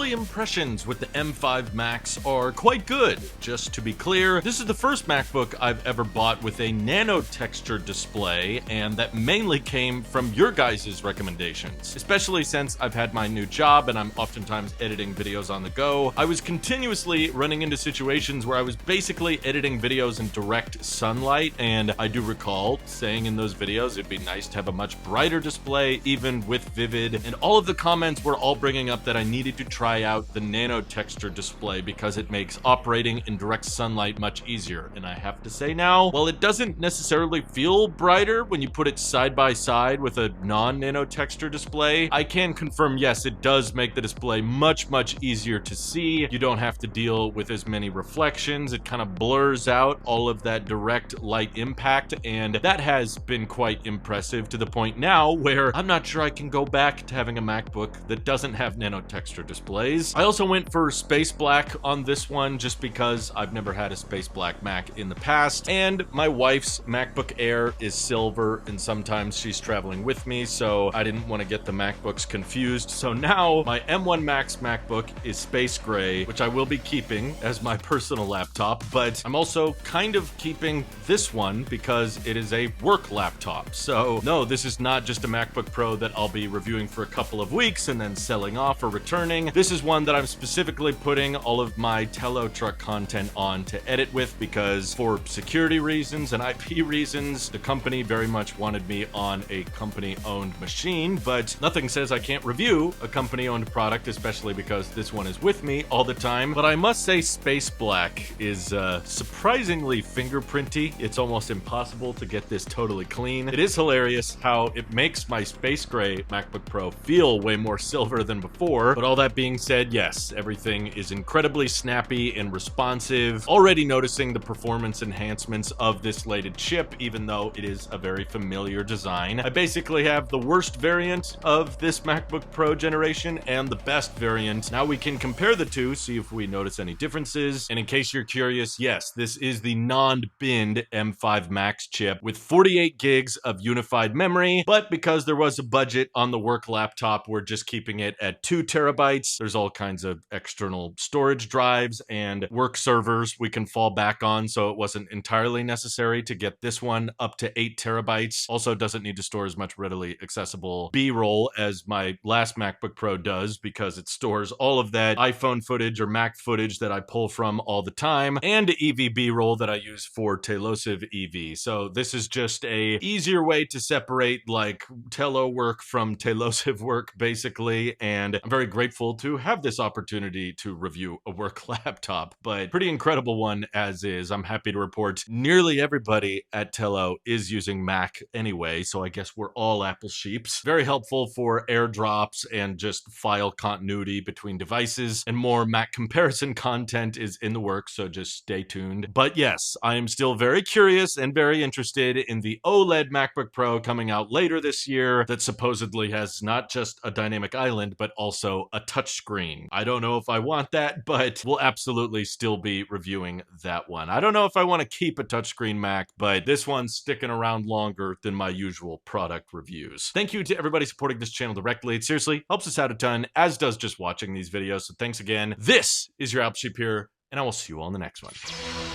early impressions with the M5 Max are quite good. Just to be clear, this is the first MacBook I've ever bought with a nano texture display, and that mainly came from your guys' recommendations. Especially since I've had my new job and I'm oftentimes editing videos on the go, I was continuously running into situations where I was basically editing videos in direct sunlight, and I do recall saying in those videos it'd be nice to have a much brighter display, even with Vivid, and all of the comments were all bringing up that I needed to try out the nano texture display because it makes operating in direct sunlight much easier. And I have to say now, while it doesn't necessarily feel brighter when you put it side by side with a non-nano texture display, I can confirm, yes, it does make the display much easier to see. You don't have to deal with as many reflections. It kind of blurs out all of that direct light impact, and that has been quite impressive, to the point now where I'm not sure I can go back to having a MacBook that doesn't have nano texture displays. I also went for space black on this one just because I've never had a space black Mac in the past, and my wife's MacBook Air is silver and sometimes she's traveling with me, so I didn't want to get the MacBooks confused. So now my M1 Max MacBook is space gray, which I will be keeping as my personal laptop, but I'm also kind of keeping this one because it is a work laptop. So no, this is not just a MacBook Pro that I'll be reviewing for a couple of weeks and then selling off or returning. This is one that I'm specifically putting all of my Telo truck content on to edit with, because for security reasons and IP reasons, the company very much wanted me on a company-owned machine, but nothing says I can't review a company-owned product, especially because this one is with me all the time. But I must say Space Black is surprisingly fingerprinty. It's almost impossible to get this totally clean. It is hilarious how it makes my space gray MacBook Pro feel way more silver than before, but all that being said, yes, everything is incredibly snappy and responsive. Already noticing the performance enhancements of this slated chip, even though it is a very familiar design. I basically have the worst variant of this MacBook Pro generation and the best variant. Now we can compare the two, see if we notice any differences. And in case you're curious, yes, this is the non-binned M5 Max chip with 48 gigs of unified memory, but because there was a budget on the work laptop, we're just keeping it at 2 terabytes. There's all kinds of external storage drives and work servers we can fall back on, so it wasn't entirely necessary to get this one up to 8 terabytes. Also doesn't need to store as much readily accessible B-roll as my last MacBook Pro does, because it stores all of that iPhone footage or Mac footage that I pull from all the time, and EV B-roll that I use for Tailosive EV. So this is just a easier way to separate like Telo work from Tailosive work, basically, and I'm very grateful to have this opportunity to review a work laptop, but pretty incredible one as is. I'm happy to report nearly everybody at Telo is using Mac anyway, so I guess we're all Apple sheeps. Very helpful for airdrops and just file continuity between devices, and more Mac comparison content is in the works, so just stay tuned. But yes, I am still very curious and very interested in the OLED MacBook Pro coming out later this year that supposedly has not just a dynamic island, but also a touchscreen. I don't know if I want that, but we'll absolutely still be reviewing that one. I don't know if I want to keep a touchscreen Mac, but this one's sticking around longer than my usual product reviews. Thank you to everybody supporting this channel directly. It seriously helps us out a ton, as does just watching these videos. So thanks again. This is your Apple Sheep here, and I will see you all in the next one.